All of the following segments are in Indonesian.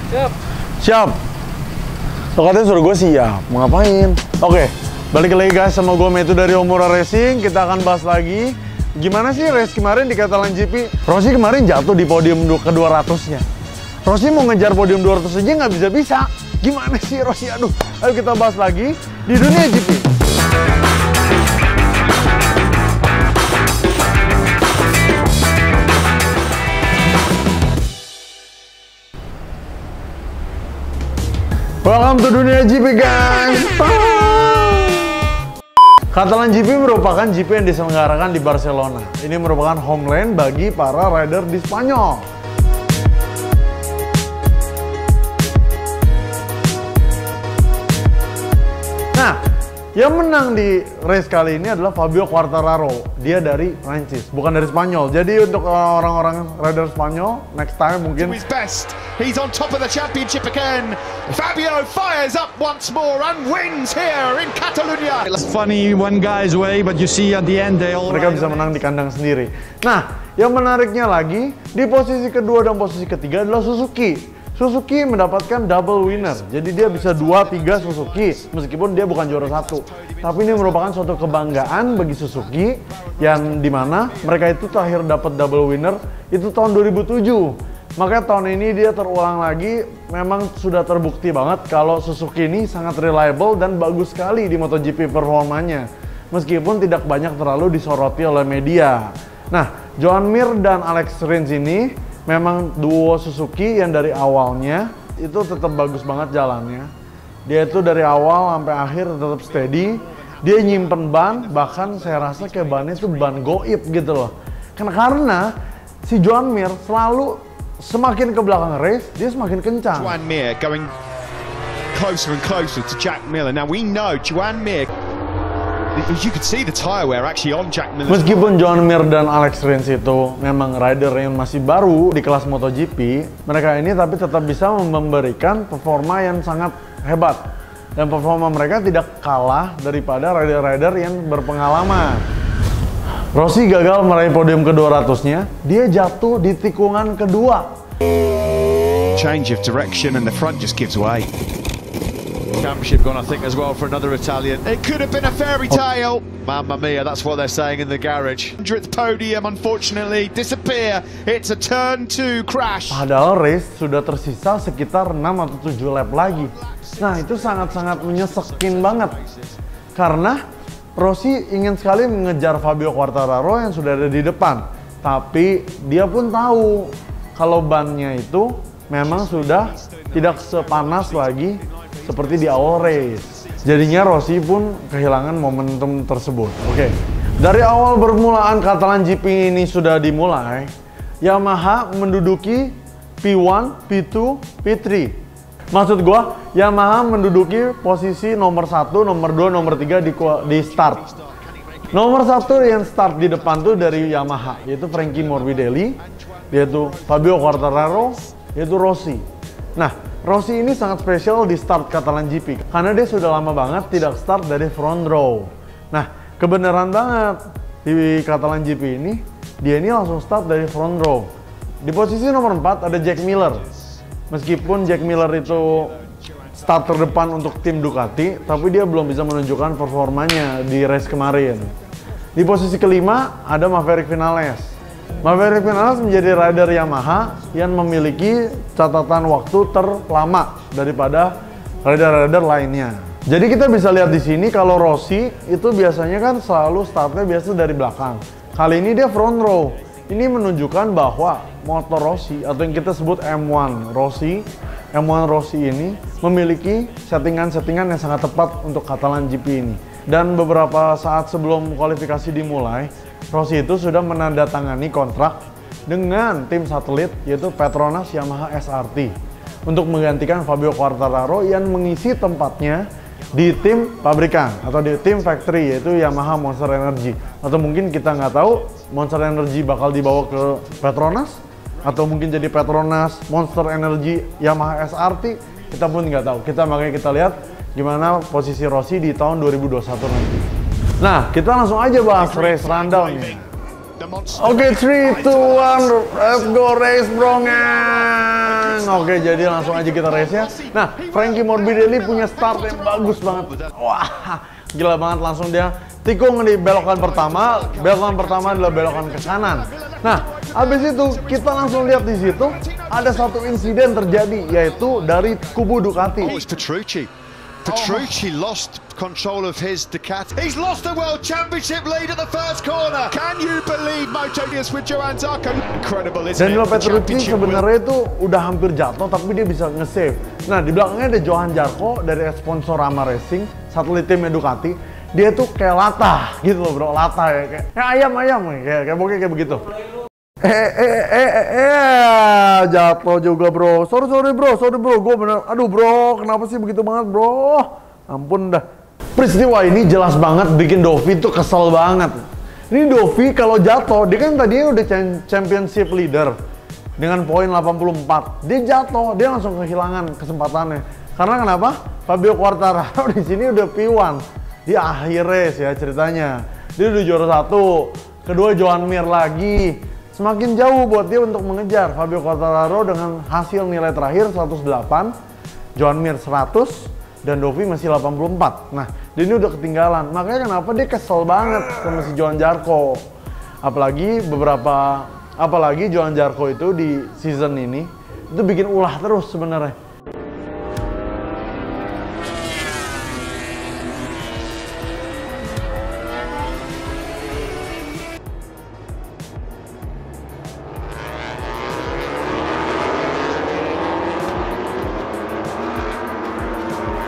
Siap. Siap. Lo katanya suruh gue siap. Mau ngapain? Oke, balik lagi guys sama gue Metu dari Omura Racing. Kita akan bahas lagi gimana sih race kemarin di Catalan GP. Rossi kemarin jatuh di podium ke-200-nya. Rossi mau ngejar podium 200 aja nggak bisa-bisa. Gimana sih Rossi? Aduh, ayo kita bahas lagi di dunia GP. Welcome to dunia GP guys. Catalan GP merupakan GP yang diselenggarakan di Barcelona. Ini merupakan homeland bagi para rider di Spanyol. Nah, yang menang di race kali ini adalah Fabio Quartararo. Dia dari Prancis, bukan dari Spanyol. Jadi untuk orang-orang rider Spanyol, next time mungkin. He's on top of the championship again. Fabio fires up once more and wins here in Catalonia. It's funny one guy's way, but you see at the end they all. Mereka bisa menang di kandang sendiri. Nah, yang menariknya lagi di posisi kedua dan posisi ketiga adalah Suzuki. Suzuki mendapatkan double winner, jadi dia bisa 2-3 Suzuki meskipun dia bukan juara satu. Tapi ini merupakan suatu kebanggaan bagi Suzuki yang dimana mereka itu terakhir dapat double winner itu tahun 2007. Makanya tahun ini dia terulang lagi. Memang sudah terbukti banget kalau Suzuki ini sangat reliable dan bagus sekali di MotoGP performanya. Meskipun tidak banyak terlalu disoroti oleh media. Nah, Joan Mir dan Alex Rins ini memang duo Suzuki yang dari awalnya itu tetap bagus banget jalannya. Dia itu dari awal sampai akhir tetap steady. Dia nyimpen ban, bahkan saya rasa kayak bannya itu ban goib gitu loh. Karena si Joan Mir selalu semakin ke belakang race, dia semakin kencang. Joan Mir going closer and closer to Jack Miller. Now we know Joan Mir, you could see the tire wear actually on Jack Miller. Meskipun Joan Mir dan Alex Rins itu memang rider yang masih baru di kelas MotoGP, mereka ini tapi tetap bisa memberikan performa yang sangat hebat. Dan performa mereka tidak kalah daripada rider-rider yang berpengalaman. Rossi gagal meraih podium ke-200-nya, dia jatuh di tikungan kedua. Change of direction and the front just gives way. Championship gone, I think, as well for another Italian. It could have been a fairy tale. Mamma mia, that's what they're saying in the garage. 100th podium, unfortunately, disappear. It's a turn 2 crash. Padahal race sudah tersisa sekitar 6 atau 7 lap lagi. Nah, itu sangat-sangat menyesekin banget. Karena Rossi ingin sekali mengejar Fabio Quartararo yang sudah ada di depan. Tapi dia pun tahu kalau bannya itu memang sudah tidak sepanas lagi seperti di awal race. Jadinya Rossi pun kehilangan momentum tersebut. Oke. Dari awal bermulaan Catalan GP ini sudah dimulai, Yamaha menduduki P1, P2, P3. Maksud gua, Yamaha menduduki posisi nomor 1, nomor 2, nomor 3 di start. Nomor 1 yang start di depan tuh dari Yamaha, yaitu Frankie Morbidelli, yaitu Fabio Quartararo, yaitu Rossi. Nah, Rossi ini sangat spesial di start Catalan GP karena dia sudah lama banget tidak start dari front row. Nah, kebenaran banget di Catalan GP ini, dia ini langsung start dari front row. Di posisi nomor 4 ada Jack Miller. Meskipun Jack Miller itu start terdepan untuk tim Ducati, tapi dia belum bisa menunjukkan performanya di race kemarin. Di posisi kelima ada Maverick Vinales. Maverick Vinales menjadi rider Yamaha yang memiliki catatan waktu terlama daripada rider-rider lainnya. Jadi kita bisa lihat di sini kalau Rossi itu biasanya kan selalu startnya biasa dari belakang. Kali ini dia front row. Ini menunjukkan bahwa motor Rossi atau yang kita sebut M1 Rossi ini memiliki settingan-settingan yang sangat tepat untuk Catalan GP ini. Dan beberapa saat sebelum kualifikasi dimulai, Rossi itu sudah menandatangani kontrak dengan tim satelit yaitu Petronas Yamaha SRT untuk menggantikan Fabio Quartararo yang mengisi tempatnya di tim pabrikan atau di tim factory yaitu Yamaha Monster Energy. Atau mungkin kita nggak tahu Monster Energy bakal dibawa ke Petronas atau mungkin jadi Petronas Monster Energy Yamaha SRT, kita pun nggak tahu. Makanya kita lihat gimana posisi Rossi di tahun 2021 nanti. Nah, kita langsung aja bahas race rundown-nya. Oke, 3, 2, 1, let's go race brongan. Oke, jadi langsung aja kita race ya. Nah, Frankie Morbidelli punya start yang bagus banget. Wah, gila banget, langsung dia tikung di belokan pertama. Belokan pertama adalah belokan ke kanan. Nah, habis itu kita langsung lihat di situ ada satu insiden terjadi, yaitu dari kubu Ducati. Oh, it's Petrucci lost control of his Ducati. He's lost the World Championship lead at the first corner. Can you believe Moto2 with Johann Zarco? Incredible, isn't it? Danilo Petrucci sebenarnya itu udah hampir jatuh, tapi dia bisa nge-save. Nah, di belakangnya ada Johann Zarco dari sponsor Rama Racing, satelit timnya Ducati. Dia tuh kayak latah gitu loh bro, latah ya, kayak ayam, kayak pokoknya kayak begitu. Jatuh juga bro. Sorry bro, gue bener. Aduh bro, kenapa sih begitu banget bro? Ampun dah. Peristiwa ini jelas banget bikin Dovi tuh kesel banget. Ini Dovi kalau jatuh, dia kan tadinya udah championship leader dengan poin 84. Dia jatuh, dia langsung kehilangan kesempatannya. Karena kenapa? Fabio Quartararo di sini udah P1 di akhir race ya ceritanya. Dia udah juara 1, kedua Joan Mir lagi. Semakin jauh buat dia untuk mengejar Fabio Quartararo dengan hasil nilai terakhir 108, Joan Mir 100, dan Dovi masih 84. Nah, dia ini udah ketinggalan. Makanya kenapa dia kesel banget sama si Johann Zarco. Apalagi Johann Zarco itu di season ini itu bikin ulah terus sebenarnya.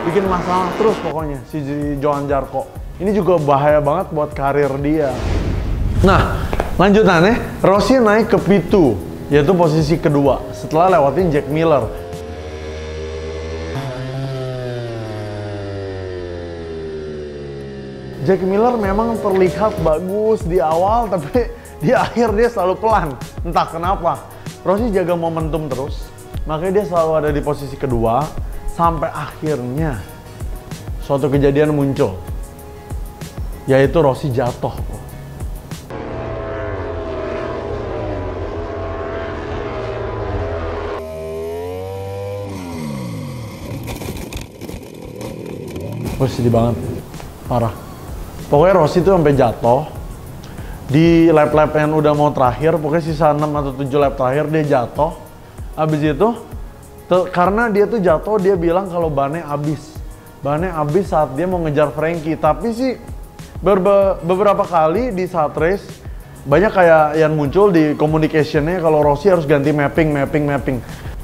Bikin masalah terus pokoknya si Johann Zarco. Ini juga bahaya banget buat karir dia. Nah, lanjutannya Rossi naik ke P2, yaitu posisi kedua setelah lewatin Jack Miller. Jack Miller memang terlihat bagus di awal, tapi di akhir dia selalu pelan. Entah kenapa. Rossi jaga momentum terus, makanya dia selalu ada di posisi kedua. Sampai akhirnya suatu kejadian muncul, yaitu Rossi jatuh. Sedih banget, parah. Pokoknya Rossi tuh sampai jatuh di lap-lap yang udah mau terakhir, pokoknya sisa 6 atau 7 lap terakhir dia jatuh. Habis itu karena dia tuh jatuh, dia bilang kalau bannya habis saat dia mau ngejar Frankie. Tapi sih beberapa kali di saat race banyak kayak yang muncul di communication-nya kalau Rossi harus ganti mapping.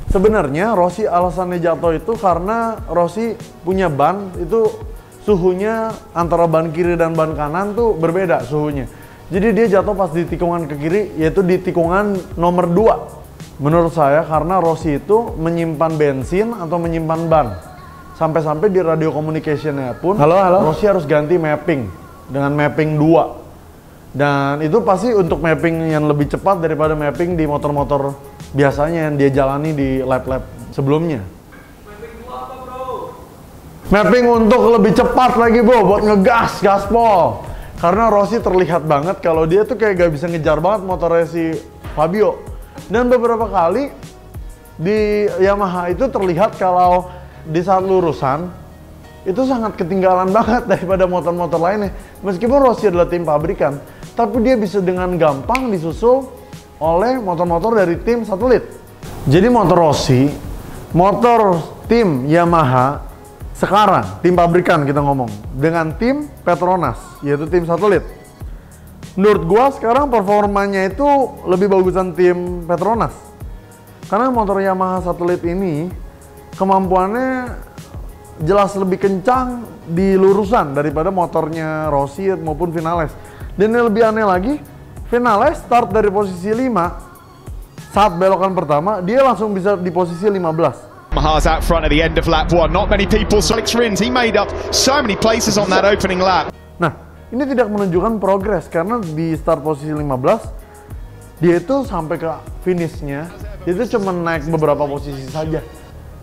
Sebenarnya Rossi alasannya jatuh itu karena Rossi punya ban itu suhunya antara ban kiri dan ban kanan tuh berbeda suhunya. Jadi dia jatuh pas di tikungan ke kiri, yaitu di tikungan nomor 2. Menurut saya karena Rossi itu menyimpan bensin atau menyimpan ban. Sampai-sampai di radio communication-nya pun Rossi harus ganti mapping dengan mapping 2. Dan itu pasti untuk mapping yang lebih cepat daripada mapping di motor-motor biasanya yang dia jalani di lap-lap sebelumnya. Mapping 2 apa bro? Mapping untuk lebih cepat lagi bro, buat ngegas, gaspol. Karena Rossi terlihat banget kalau dia tuh kayak gak bisa ngejar banget motornya si Fabio. Dan beberapa kali di Yamaha itu terlihat kalau di saat lurusan itu sangat ketinggalan banget daripada motor-motor lainnya. Meskipun Rossi adalah tim pabrikan, tapi dia bisa dengan gampang disusul oleh motor-motor dari tim satelit. Jadi motor Rossi, motor tim Yamaha sekarang, tim pabrikan kita ngomong, dengan tim Petronas, yaitu tim satelit. Menurut gua sekarang performanya itu lebih bagusan tim Petronas. Karena motor Yamaha satelit ini kemampuannya jelas lebih kencang di lurusan daripada motornya Rossi maupun Vinales. Dan yang lebih aneh lagi, Vinales start dari posisi 5 saat belokan pertama, dia langsung bisa di posisi 15. Yamaha's out front at the end of lap 1. Not many people. Alex Rins, he made up so many places on that opening lap. Nah, ini tidak menunjukkan progres karena di start posisi 15 dia itu sampai ke finishnya dia itu cuma naik beberapa posisi saja.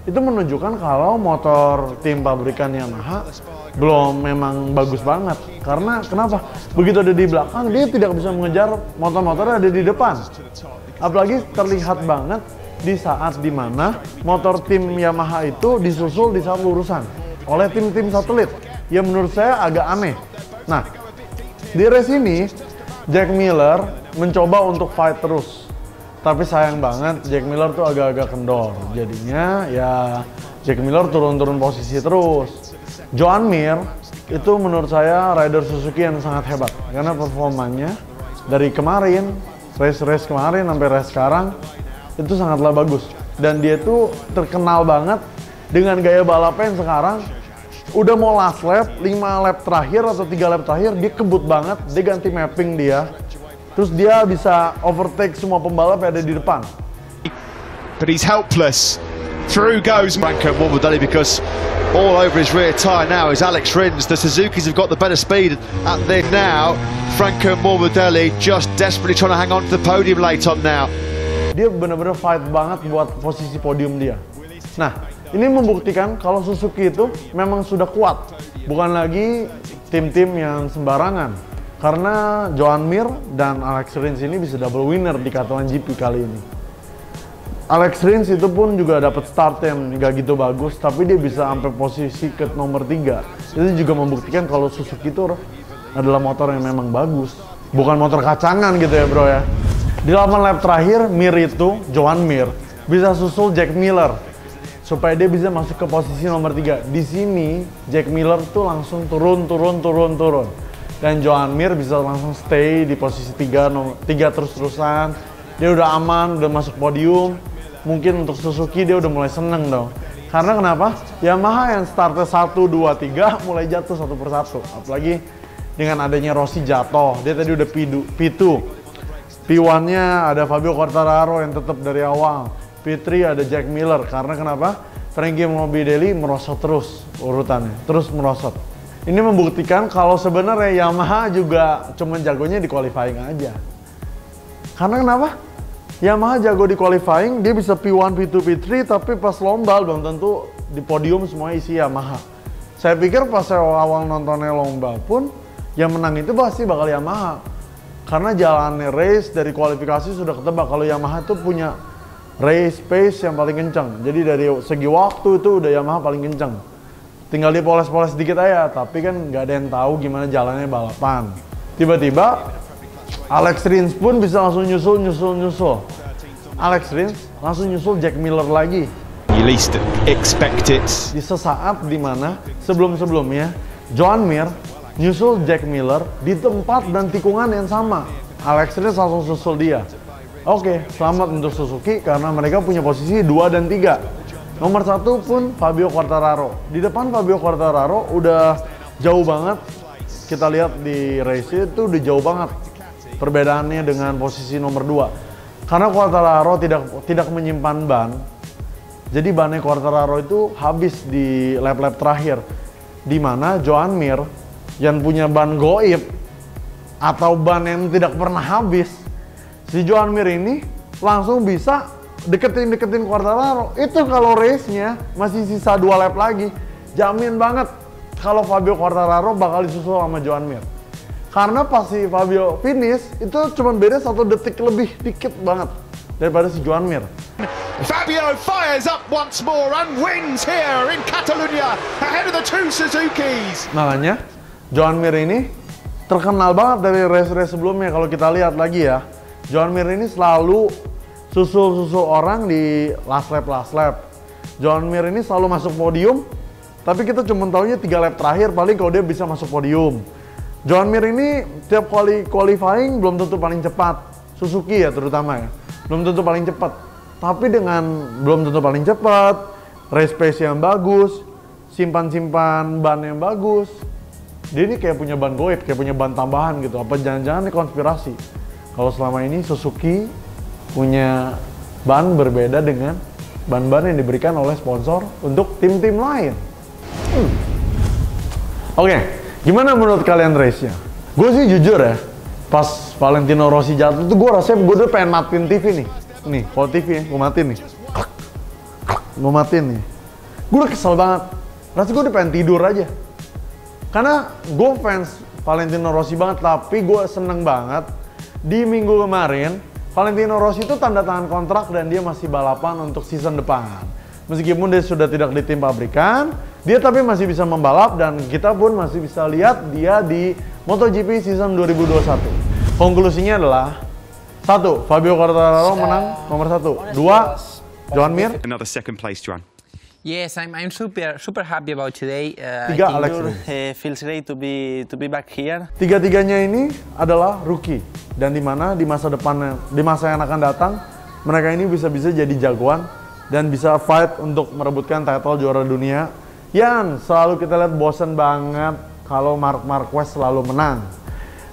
Itu menunjukkan kalau motor tim pabrikan Yamaha belum memang bagus banget. Karena kenapa? Begitu ada di belakang dia tidak bisa mengejar motor-motor yang ada di depan. Apalagi terlihat banget di saat dimana motor tim Yamaha itu disusul di satu urusan oleh tim-tim satelit yang menurut saya agak aneh. Nah, di race ini Jack Miller mencoba untuk fight terus, tapi sayang banget Jack Miller tuh agak-agak kendor, jadinya ya Jack Miller turun-turun posisi terus. Joan Mir itu menurut saya rider Suzuki yang sangat hebat karena performanya dari kemarin, race kemarin sampai race sekarang itu sangatlah bagus, dan dia tuh terkenal banget dengan gaya balapnya yang sekarang udah mau last lap, 5 lap terakhir atau 3 lap terakhir dia kebut banget, dia ganti mapping dia, terus dia bisa overtake semua pembalap yang ada di depan. But he's helpless. Through goes Franco Morbidelli because all over his rear tyre now is Alex Rins. The Suzukis have got the better speed at there now. Franco Morbidelli just desperately trying to hang on to the podium late on now. Dia benar-benar fight banget buat posisi podium dia. Nah, ini membuktikan kalau Suzuki itu memang sudah kuat, bukan lagi tim-tim yang sembarangan. Karena Joan Mir dan Alex Rins ini bisa double winner di Catalan GP kali ini. Alex Rins itu pun juga dapat start yang nggak gitu bagus, tapi dia bisa sampai posisi ke nomor 3. Itu juga membuktikan kalau Suzuki itu adalah motor yang memang bagus, bukan motor kacangan gitu ya bro ya. Di 8 lap terakhir, Joan Mir bisa susul Jack Miller supaya dia bisa masuk ke posisi nomor 3. Di sini Jack Miller tuh langsung turun. Dan Joan Mir bisa langsung stay di posisi 3 terus-terusan. Dia udah aman, udah masuk podium. Mungkin untuk Suzuki dia udah mulai seneng dong. Karena kenapa? Yamaha yang startnya 1, 2, 3 mulai jatuh satu persatu. Apalagi dengan adanya Rossi jatuh. Dia tadi udah P2. P1-nya ada Fabio Quartararo yang tetap dari awal. P3 ada Jack Miller. Karena kenapa? Frankie Morbidelli merosot terus urutannya. Terus merosot. Ini membuktikan kalau sebenarnya Yamaha juga cuma jagonya di qualifying aja. Karena kenapa? Yamaha jago di qualifying, dia bisa P1, P2, P3, tapi pas lomba belum tentu di podium semua isi Yamaha. Saya pikir pas saya awal nontonnya lomba pun, yang menang itu pasti bakal Yamaha. Karena jalannya race dari kualifikasi sudah ketebak kalau Yamaha itu punya race pace yang paling kencang. Jadi dari segi waktu itu udah Yamaha paling kencang. Tinggal dipoles-poles sedikit aja, tapi kan nggak ada yang tahu gimana jalannya balapan. Tiba-tiba Alex Rins pun bisa langsung nyusul. Alex Rins langsung nyusul Jack Miller lagi. You least expect it. Di sesaat dimana sebelum-sebelumnya Joan Mir nyusul Jack Miller di tempat dan tikungan yang sama. Alex Rins langsung susul dia. Oke, selamat untuk Suzuki karena mereka punya posisi 2 dan 3. Nomor 1 pun Fabio Quartararo. Di depan Fabio Quartararo udah jauh banget. Kita lihat di race itu udah jauh banget perbedaannya dengan posisi nomor 2. Karena Quartararo tidak menyimpan ban. Jadi bannya Quartararo itu habis di lap-lap terakhir. Di mana Joan Mir yang punya ban goib atau ban yang tidak pernah habis, si Joan Mir ini langsung bisa deketin Quartararo. Itu kalau race-nya masih sisa 2 lap lagi, jamin banget kalau Fabio Quartararo bakal disusul sama Joan Mir. Karena pas si Fabio finish itu cuma beda 1 detik lebih dikit banget daripada si Joan Mir. Fabio fires up once more and wins here in Catalunya ahead of the 2 Suzukis. Makanya Joan Mir ini terkenal banget dari race-race sebelumnya. Kalau kita lihat lagi ya, Joan Mir ini selalu susul orang di last lap. Joan Mir ini selalu masuk podium, tapi kita cuma taunya 3 lap terakhir paling kalau dia bisa masuk podium. Joan Mir ini tiap kali qualifying belum tentu paling cepat, Suzuki ya terutama ya, belum tentu paling cepat. Tapi dengan belum tentu paling cepat, race pace yang bagus, simpan ban yang bagus, dia ini kayak punya ban goib, kayak punya ban tambahan gitu. Apa jangan-jangan ini konspirasi? Kalau selama ini Suzuki punya ban berbeda dengan ban-ban yang diberikan oleh sponsor untuk tim-tim lain. Oke, gimana menurut kalian race-nya? Gue sih jujur ya, pas Valentino Rossi jatuh tuh gue rasanya gue udah pengen matiin TV nih. Nih, kalau TV ya, gue matiin nih. Gue matiin nih. Gue udah kesel banget. Rasanya gue udah pengen tidur aja. Karena gue fans Valentino Rossi banget, tapi gue seneng banget di minggu kemarin Valentino Rossi itu tanda tangan kontrak dan dia masih balapan untuk season depan. Meskipun dia sudah tidak di tim pabrikan, dia tapi masih bisa membalap dan kita pun masih bisa lihat dia di MotoGP season 2021. Konklusinya adalah 1. Fabio Quartararo menang nomor 1. 2. Joan Mir. Another second place, Joan. Yes, I'm super happy about today. 3. Alex Rins. Feels great to be back here. Tiga-tiganya ini adalah rookie dan di mana di masa depannya, di masa yang akan datang, mereka ini bisa jadi jagoan dan bisa fight untuk merebutkan title juara dunia. Yang selalu kita lihat bosen banget kalau Marc Marquez selalu menang.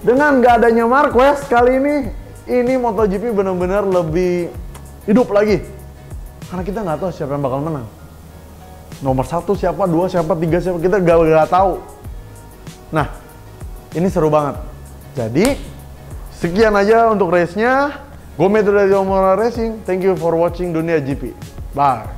Dengan nggak adanya Marquez kali ini MotoGP benar-benar lebih hidup lagi. Karena kita nggak tahu siapa yang bakal menang. Nomor 1 siapa, 2 siapa, 3 siapa, kita nggak tahu. Nah, ini seru banget. Jadi, sekian aja untuk race-nya. Gue Metro dari Omora Racing. Thank you for watching Dunia GP. Bye.